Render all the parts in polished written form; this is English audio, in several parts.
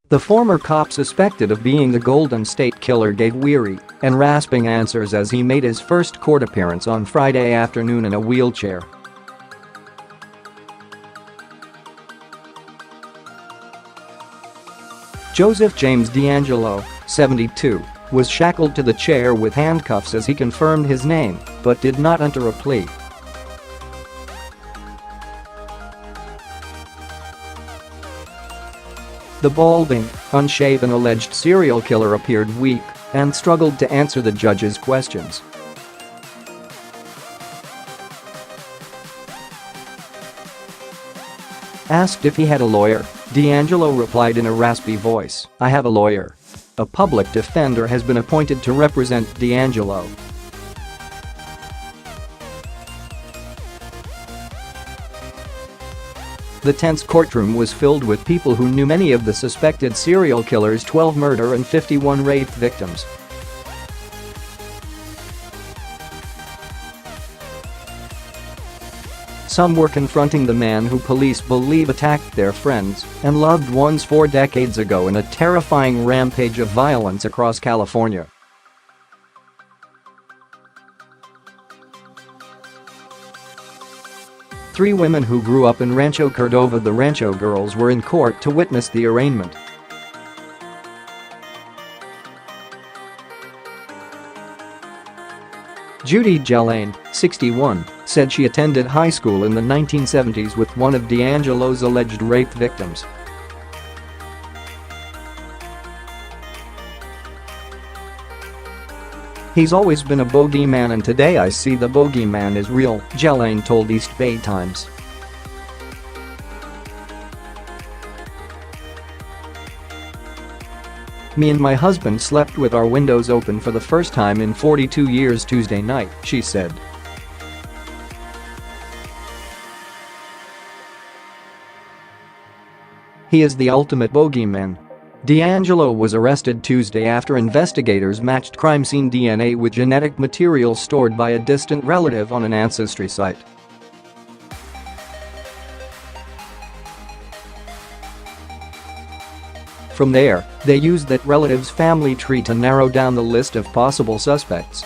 The former cop suspected of being the Golden State Killer gave weary and rasping answers as he made his first court appearance on Friday afternoon in a wheelchair. Joseph James DeAngelo, 72, was shackled to the chair with handcuffs as he confirmed his name, but did not enter a plea. The balding, unshaven alleged serial killer appeared weak and struggled to answer the judge's questions. Asked if he had a lawyer, DeAngelo replied in a raspy voice, "I have a lawyer." A public defender has been appointed to represent DeAngelo. The tense courtroom was filled with people who knew many of the suspected serial killer's 12 murder and 51 rape victims. Some were confronting the man who police believe attacked their friends and loved ones 4 decades ago in a terrifying rampage of violence across California. Three women who grew up in Rancho Cordova, the Rancho Girls, were in court to witness the arraignment. Judy Jelane, 61, said she attended high school in the 1970s with one of DeAngelo's alleged rape victims. "He's always been a bogeyman and today I see the bogeyman is real," Jelane told East Bay Times. "Me and my husband slept with our windows open for the first time in 42 years Tuesday night," she said. "He is the ultimate bogeyman." DeAngelo was arrested Tuesday after investigators matched crime scene DNA with genetic material stored by a distant relative on an ancestry site. From there, they used that relative's family tree to narrow down the list of possible suspects.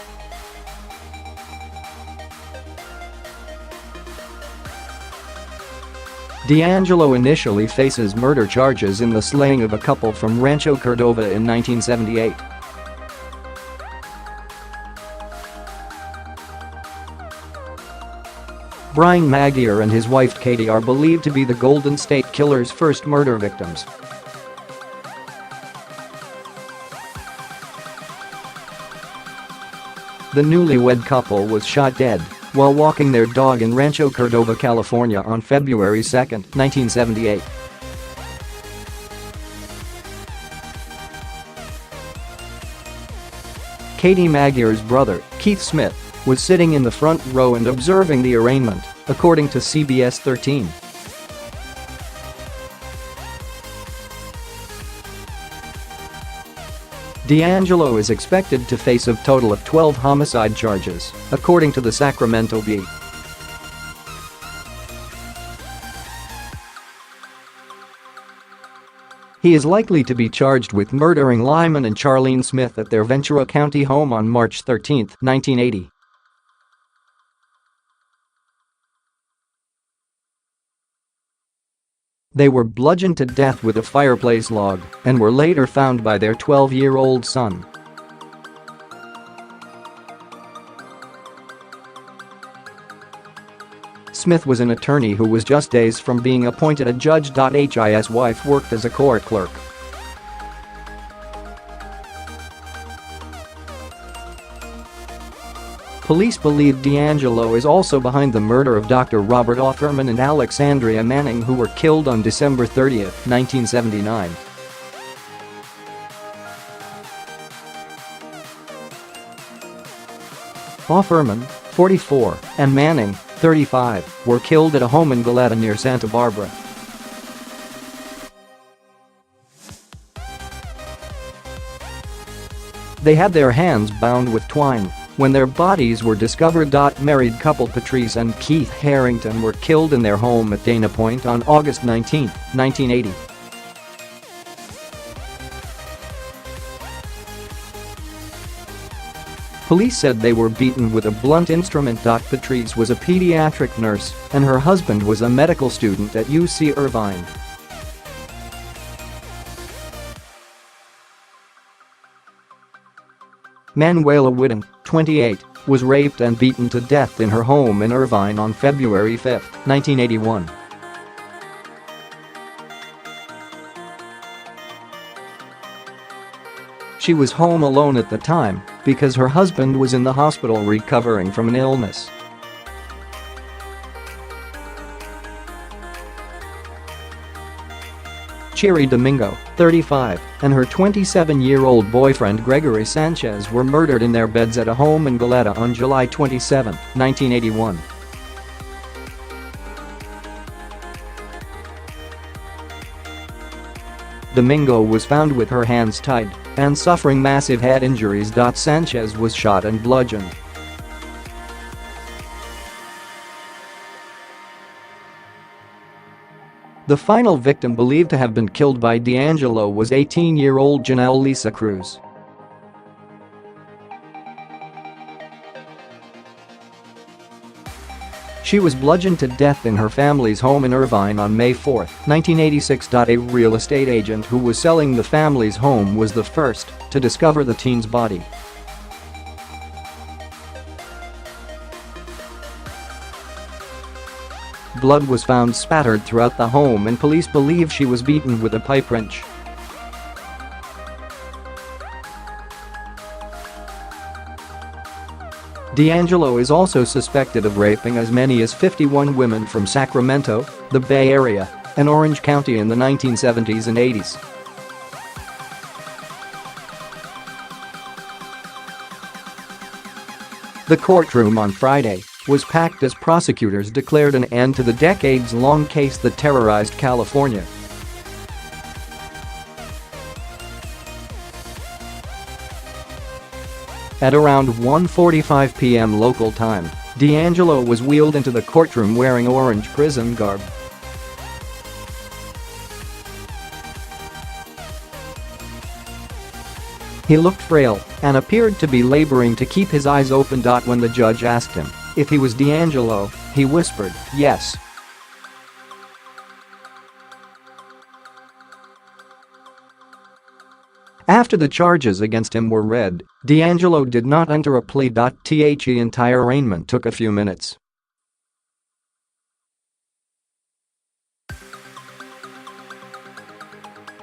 DeAngelo initially faces murder charges in the slaying of a couple from Rancho Cordova in 1978. Brian Magyar and his wife Katie are believed to be the Golden State Killer's first murder victims. The newlywed couple was shot dead while walking their dog in Rancho Cordova, California on February 2, 1978. Katie Magyar's brother, Keith Smith, was sitting in the front row and observing the arraignment, according to CBS 13. DeAngelo is expected to face a total of 12 homicide charges, according to the Sacramento Bee. He is likely to be charged with murdering Lyman and Charlene Smith at their Ventura County home on March 13, 1980. They were bludgeoned to death with a fireplace log and were later found by their 12-year-old son. Smith was an attorney who was just days from being appointed a judge.His wife worked as a court clerk. Police believe DeAngelo is also behind the murder of Dr. Robert Offerman and Alexandria Manning, who were killed on December 30, 1979. Offerman, 44, and Manning, 35, were killed at a home in Goleta near Santa Barbara. They had their hands bound with twine when their bodies were discovered. Married couple Patrice and Keith Harrington were killed in their home at Dana Point on August 19, 1980. Police said they were beaten with a blunt instrument. Patrice was a pediatric nurse, and her husband was a medical student at UC Irvine.Manuela Witthuhn, 28, was raped and beaten to death in her home in Irvine on February 5, 1981. She was home alone at the time because her husband was in the hospital recovering from an illness. Cherry Domingo, 35, and her 27-year-old boyfriend Gregory Sanchez were murdered in their beds at a home in Goleta on July 27, 1981. Domingo was found with her hands tied and suffering massive head injuries. Sanchez was shot and bludgeoned. The final victim believed to have been killed by DeAngelo was 18-year-old Janelle Lisa Cruz. She was bludgeoned to death in her family's home in Irvine on May 4, 1986. A real estate agent who was selling the family's home was the first to discover the teen's body. Blood was found spattered throughout the home, and police believe she was beaten with a pipe wrench. DeAngelo is also suspected of raping as many as 51 women from Sacramento, the Bay Area, and Orange County in the 1970s and 80s. The courtroom on Friday was packed as prosecutors declared an end to the decades-long case that terrorized California. At around 1:45 p.m. local time, DeAngelo was wheeled into the courtroom wearing orange prison garb. He looked frail and appeared to be laboring to keep his eyes open. When the judge asked him if he was DeAngelo, he whispered, "Yes." After the charges against him were read, DeAngelo did not enter a plea.The entire arraignment took a few minutes.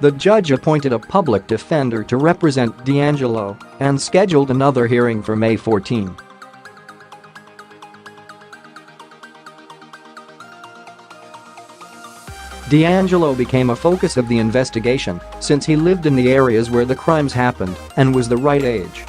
The judge appointed a public defender to represent DeAngelo and scheduled another hearing for May 14. DeAngelo became a focus of the investigation since he lived in the areas where the crimes happened and was the right age.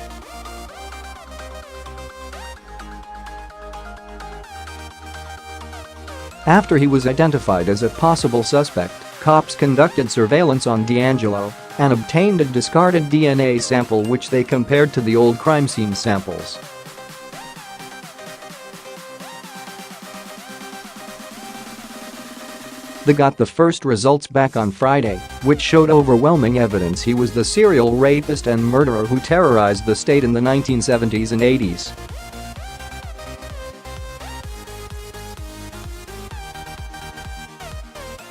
After he was identified as a possible suspect, cops conducted surveillance on DeAngelo and obtained a discarded DNA sample which they compared to the old crime scene samples. They got the first results back on Friday, which showed overwhelming evidence he was the serial rapist and murderer who terrorized the state in the 1970s and 80s.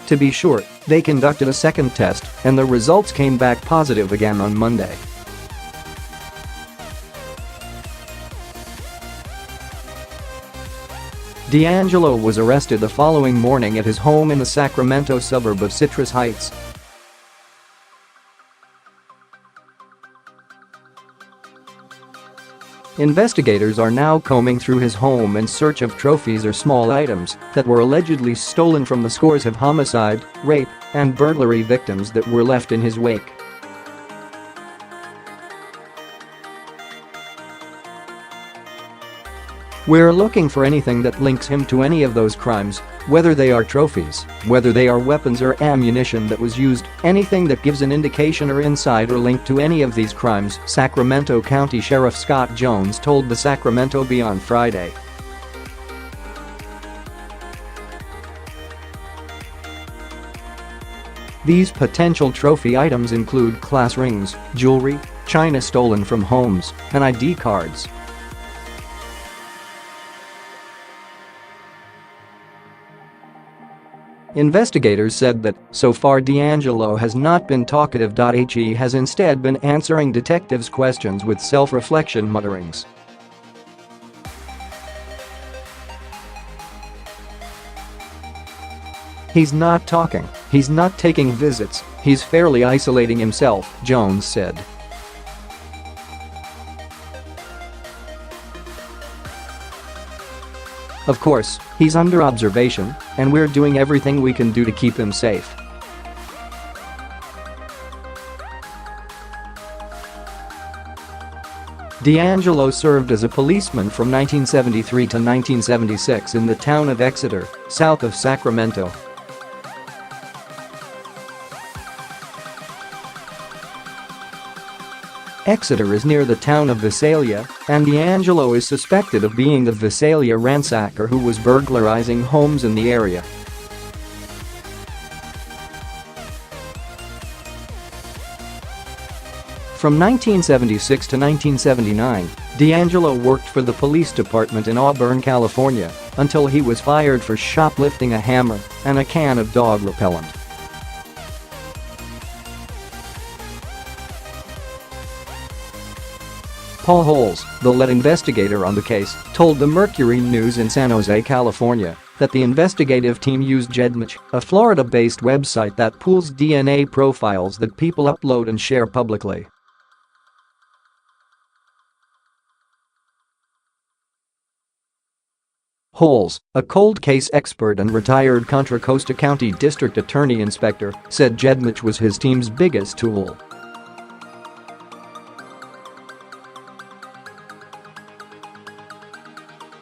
To be short, they conducted a second test, and the results came back positive again on Monday. DeAngelo was arrested the following morning at his home in the Sacramento suburb of Citrus Heights. Investigators are now combing through his home in search of trophies or small items that were allegedly stolen from the scores of homicide, rape, and burglary victims that were left in his wake. "We're looking for anything that links him to any of those crimes, whether they are trophies, whether they are weapons or ammunition that was used, anything that gives an indication or insight or link to any of these crimes," Sacramento County Sheriff Scott Jones told the Sacramento Bee on Friday. These potential trophy items include class rings, jewelry, china stolen from homes, and ID cards. Investigators said that, so far DeAngelo has not been talkative. He has instead been answering detectives' questions with self-reflection mutterings. "He's not talking, he's not taking visits, he's fairly isolating himself," Jones said. "Of course, he's under observation, and we're doing everything we can do to keep him safe." DeAngelo served as a policeman from 1973 to 1976 in the town of Exeter, south of Sacramento. Exeter is near the town of Visalia, and DeAngelo is suspected of being the Visalia ransacker who was burglarizing homes in the area. From 1976 to 1979, DeAngelo worked for the police department in Auburn, California, until he was fired for shoplifting a hammer and a can of dog repellent. Paul Holes, the lead investigator on the case, told the Mercury News in San Jose, California, that the investigative team used judge.His, a Florida-based website that pools DNA profiles that people upload and share publicly. Holes, a cold case expert and retired Contra Costa County District Attorney Inspector, said judge.His was his team's biggest tool.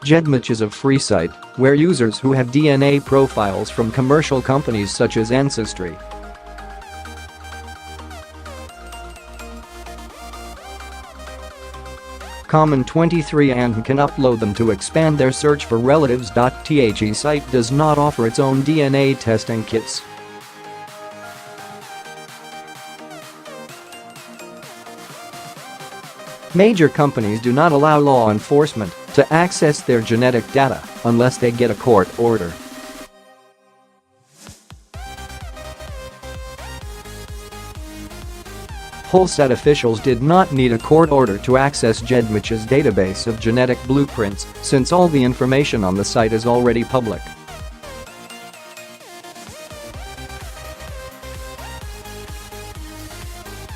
judge.His is a free site where users who have DNA profiles from commercial companies such as Ancestry, Common 23 and can upload them to expand their search for relatives.The site does not offer its own DNA testing kits. Major companies do not allow law enforcement to access their genetic data unless they get a court order. Holes said officials did not need a court order to access judge.His database of genetic blueprints since all the information on the site is already public.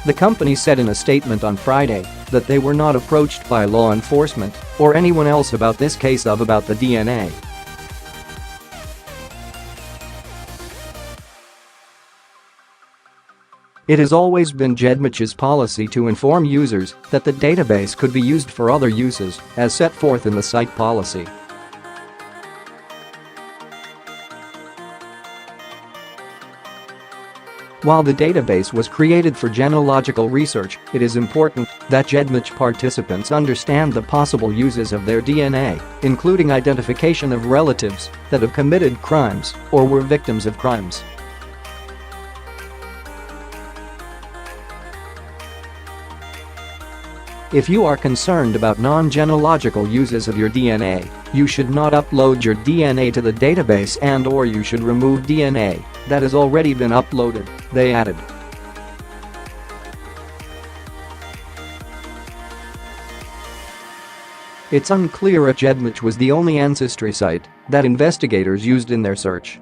The company said in a statement on Friday that they were not approached by law enforcement or anyone else about this case about the DNA. It has always been judge.His policy to inform users that the database could be used for other uses, as set forth in the site policy. While the database was created for genealogical research, it is important that judge.His participants understand the possible uses of their DNA, including identification of relatives that have committed crimes or were victims of crimes. If you are concerned about non-genealogical uses of your DNA, you should not upload your DNA to the database and/or you should remove DNA that has already been uploaded, they added. It's unclear if judge.His was the only ancestry site that investigators used in their search.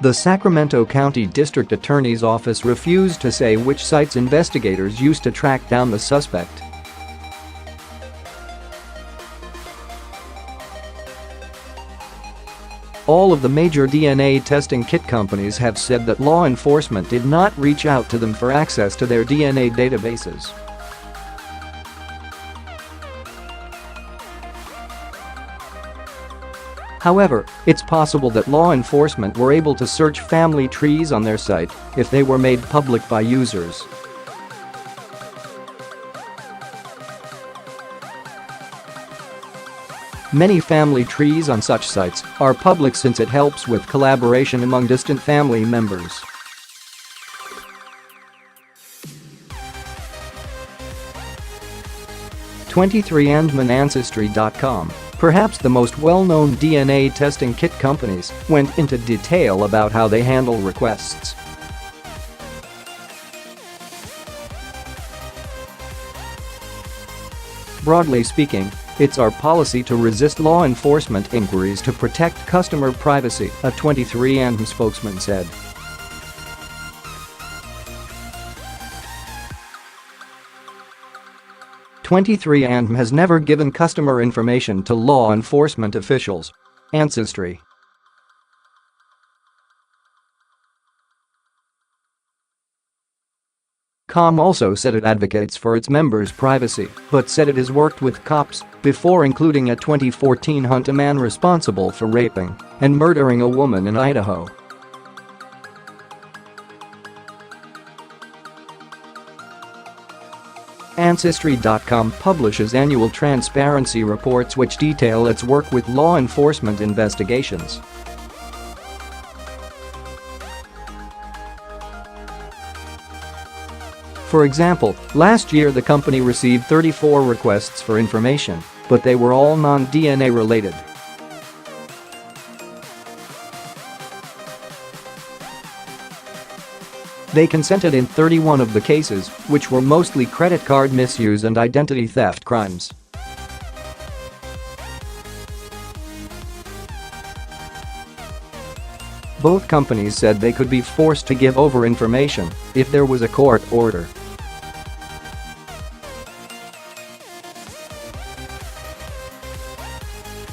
The Sacramento County District Attorney's Office refused to say which sites investigators used to track down the suspect. All of the major DNA testing kit companies have said that law enforcement did not reach out to them for access to their DNA databases. However, it's possible that law enforcement were able to search family trees on their site if they were made public by users. Many family trees on such sites are public since it helps with collaboration among distant family members. '23andMeAncestry.com, perhaps the most well-known DNA testing kit companies, went into detail about how they handle requests. Broadly speaking, it's our policy to resist law enforcement inquiries to protect customer privacy, a 23andMe spokesman said. '23andMe has never given customer information to law enforcement officials. Ancestry. .com also said it advocates for its members' privacy, but said it has worked with cops before, including a 2014 hunt a man responsible for raping and murdering a woman in Idaho. Ancestry.com publishes annual transparency reports which detail its work with law enforcement investigations. For example, last year the company received 34 requests for information, but they were all non-DNA related. They consented in 31 of the cases, which were mostly credit card misuse and identity theft crimes. Both companies said they could be forced to give over information if there was a court order.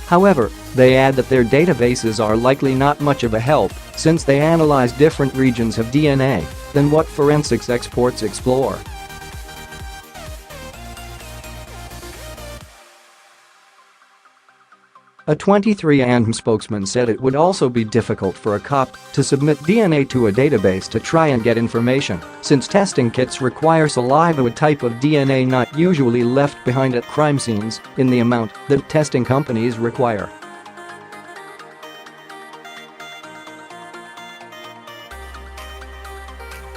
However, they add that their databases are likely not much of a help since they analyze different regions of DNA than what forensics experts explore. A 23andMe spokesman said it would also be difficult for a cop to submit DNA to a database to try and get information, since testing kits require saliva, a type of DNA not usually left behind at crime scenes in the amount that testing companies require.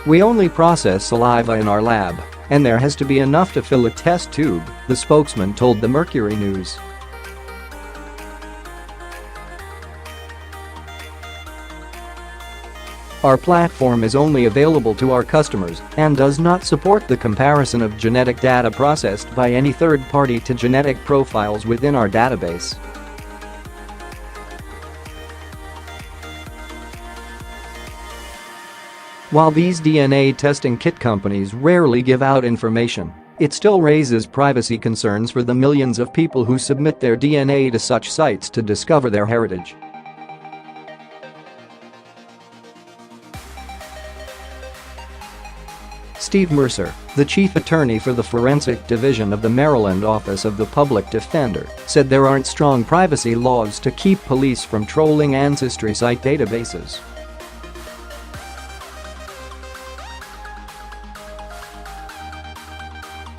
We only process saliva in our lab, and there has to be enough to fill a test tube, the spokesman told the Mercury News. Our platform is only available to our customers and does not support the comparison of genetic data processed by any third party to genetic profiles within our database. While these DNA testing kit companies rarely give out information, it still raises privacy concerns for the millions of people who submit their DNA to such sites to discover their heritage. Steve Mercer, the chief attorney for the Forensic Division of the Maryland Office of the Public Defender, said there aren't strong privacy laws to keep police from trolling ancestry site databases.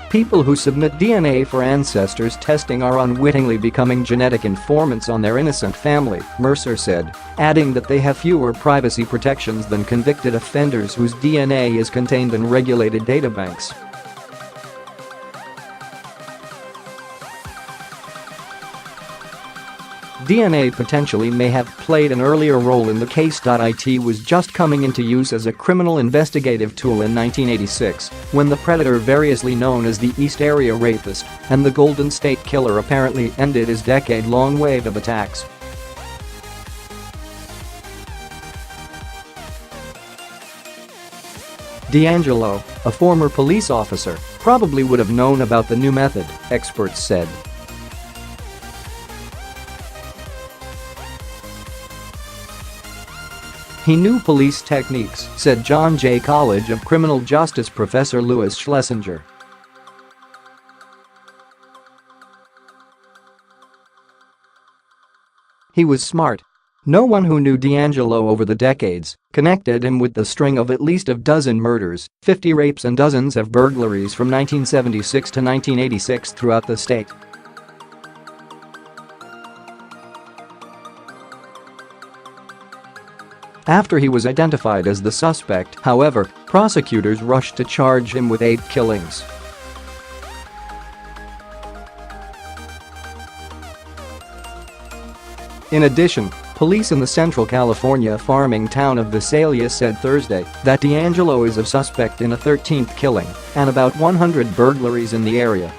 People who submit DNA for ancestors testing are unwittingly becoming genetic informants on their innocent family, Mercer said, adding that they have fewer privacy protections than convicted offenders whose DNA is contained in regulated databanks. DNA potentially may have played an earlier role in the case.It was just coming into use as a criminal investigative tool in 1986, when the predator variously known as the East Area Rapist and the Golden State Killer apparently ended his decade-long wave of attacks. DeAngelo, a former police officer, probably would have known about the new method, experts said. He knew police techniques, said John Jay College of Criminal Justice professor Louis Schlesinger. He was smart. No one who knew DeAngelo over the decades connected him with the string of at least a dozen murders, 50 rapes and dozens of burglaries from 1976 to 1986 throughout the state. After he was identified as the suspect, however, prosecutors rushed to charge him with 8 killings. In addition, police in the Central California farming town of Visalia said Thursday that DeAngelo is a suspect in a 13th killing and about 100 burglaries in the area.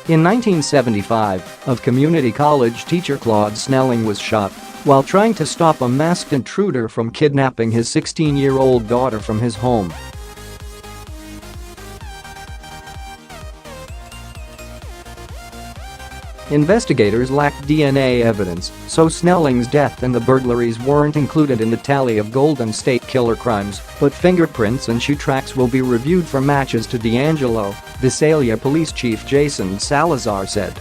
In 1975, a community college teacher Claude Snelling was shot while trying to stop a masked intruder from kidnapping his 16-year-old daughter from his home. Investigators lacked DNA evidence, so Snelling's death and the burglaries weren't included in the tally of Golden State Killer crimes, but fingerprints and shoe tracks will be reviewed for matches to DeAngelo, Visalia Police Chief Jason Salazar said.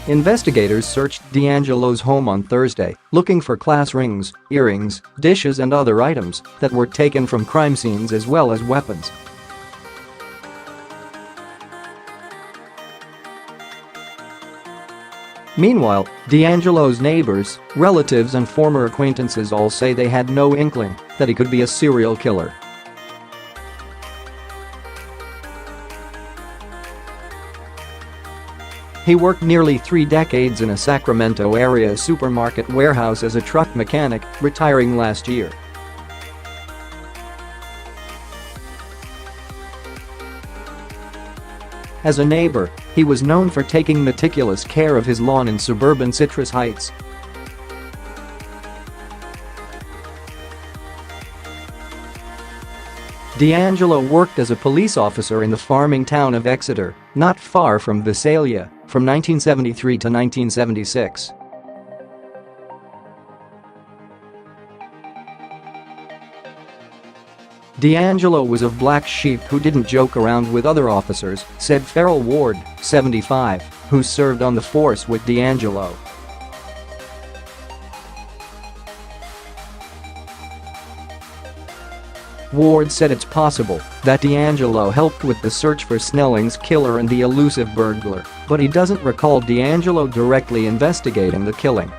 Investigators searched DeAngelo's home on Thursday, looking for class rings, earrings, dishes and other items that were taken from crime scenes as well as weapons. Meanwhile, DeAngelo's neighbors, relatives and former acquaintances all say they had no inkling that he could be a serial killer. He worked nearly 3 decades in a Sacramento area supermarket warehouse as a truck mechanic, retiring last year. As a neighbor, he was known for taking meticulous care of his lawn in suburban Citrus Heights. DeAngelo worked as a police officer in the farming town of Exeter, not far from Visalia, from 1973 to 1976. DeAngelo was a black sheep who didn't joke around with other officers, said Farrell Ward, 75, who served on the force with DeAngelo. Ward said it's possible that DeAngelo helped with the search for Snelling's killer and the elusive burglar, but he doesn't recall DeAngelo directly investigating the killing.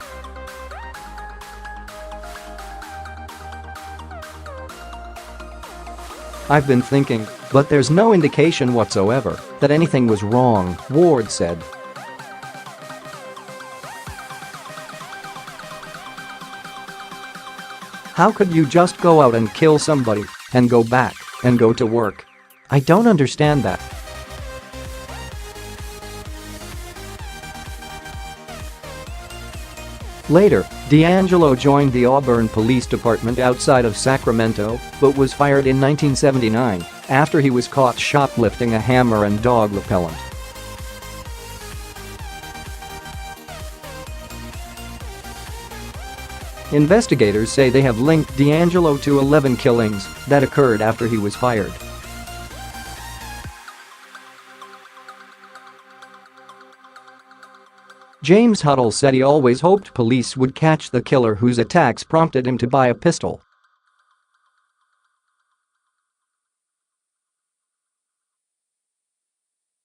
I've been thinking, but there's no indication whatsoever that anything was wrong, Ward said. How could you just go out and kill somebody and go back and go to work? I don't understand that. Later, DeAngelo joined the Auburn Police Department outside of Sacramento, but was fired in 1979 after he was caught shoplifting a hammer and dog repellent. Investigators say they have linked DeAngelo to 11 killings that occurred after he was fired. James Huddle said he always hoped police would catch the killer whose attacks prompted him to buy a pistol.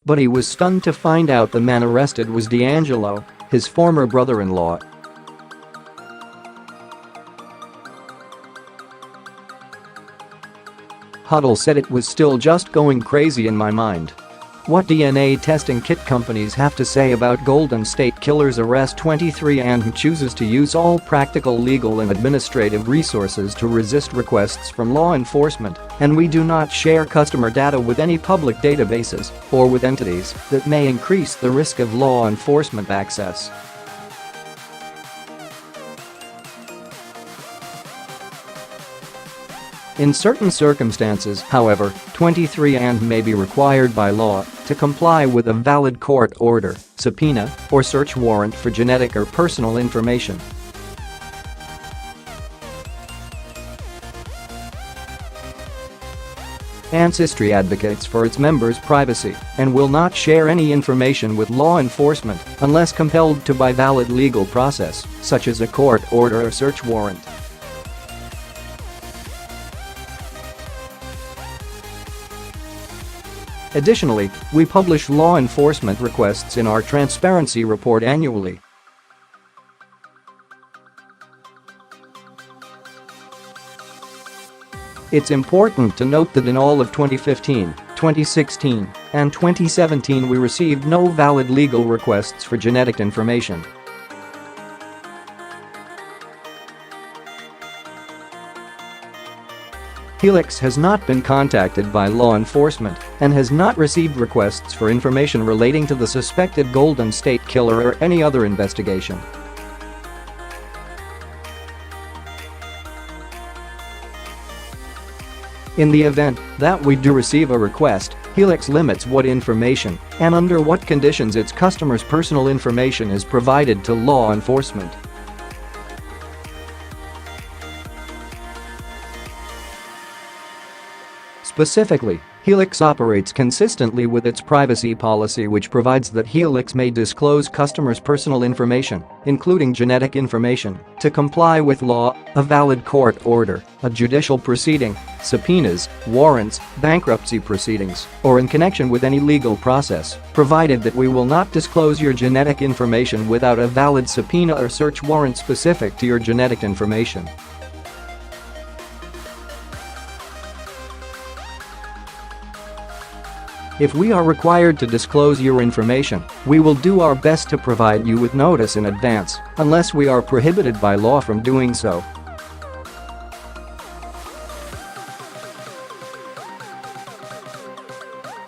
But he was stunned to find out the man arrested was DeAngelo, his former brother-in-law. Huddle said it was still just going crazy in my mind. What DNA testing kit companies have to say about Golden State Killer's arrest 23 and who chooses to use all practical legal and administrative resources to resist requests from law enforcement, and we do not share customer data with any public databases or with entities that may increase the risk of law enforcement access. In certain circumstances, however, 23 and may be required by law to comply with a valid court order, subpoena, or search warrant for genetic or personal information. Ancestry advocates for its members' privacy and will not share any information with law enforcement unless compelled to by valid legal process, such as a court order or search warrant. Additionally, we publish law enforcement requests in our transparency report annually. It's important to note that in all of 2015, 2016, and 2017 we received no valid legal requests for genetic information. Helix has not been contacted by law enforcement and has not received requests for information relating to the suspected Golden State Killer or any other investigation. In the event that we do receive a request, Helix limits what information and under what conditions its customers' personal information is provided to law enforcement. Specifically, Helix operates consistently with its privacy policy, which provides that Helix may disclose customers' personal information, including genetic information, to comply with law, a valid court order, a judicial proceeding, subpoenas, warrants, bankruptcy proceedings, or in connection with any legal process, provided that we will not disclose your genetic information without a valid subpoena or search warrant specific to your genetic information. If we are required to disclose your information, we will do our best to provide you with notice in advance, unless we are prohibited by law from doing so.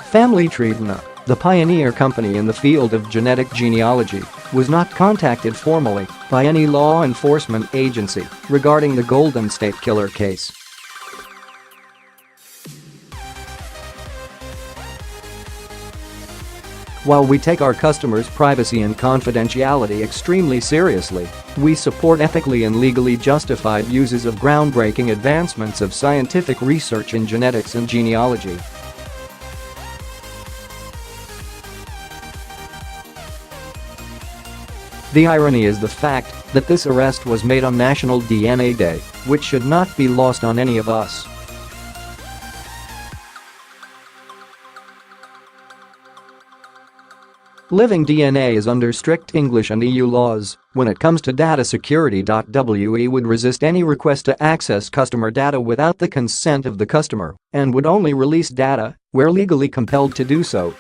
Family.The, the pioneer company in the field of genetic genealogy, was not contacted formally by any law enforcement agency regarding the Golden State Killer case. While we take our customers' privacy and confidentiality extremely seriously, we support ethically and legally justified uses of groundbreaking advancements of scientific research in genetics and genealogy. The irony is the fact that this arrest was made on National DNA Day, which should not be lost on any of us. Living DNA is under strict English and EU laws when it comes to data security.We would resist any request to access customer data without the consent of the customer and would only release data where legally compelled to do so.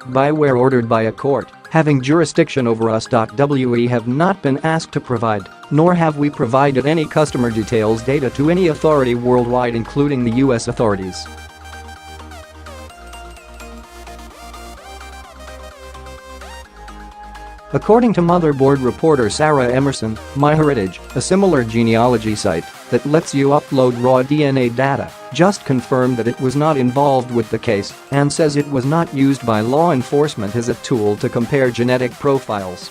By where ordered by a court having jurisdiction over us.We have not been asked to provide, nor have we provided any customer details data to any authority worldwide, including the US authorities. According to Motherboard reporter Sarah Emerson, MyHeritage, a similar genealogy site that lets you upload raw DNA data, just confirmed that it was not involved with the case and says it was not used by law enforcement as a tool to compare genetic profiles.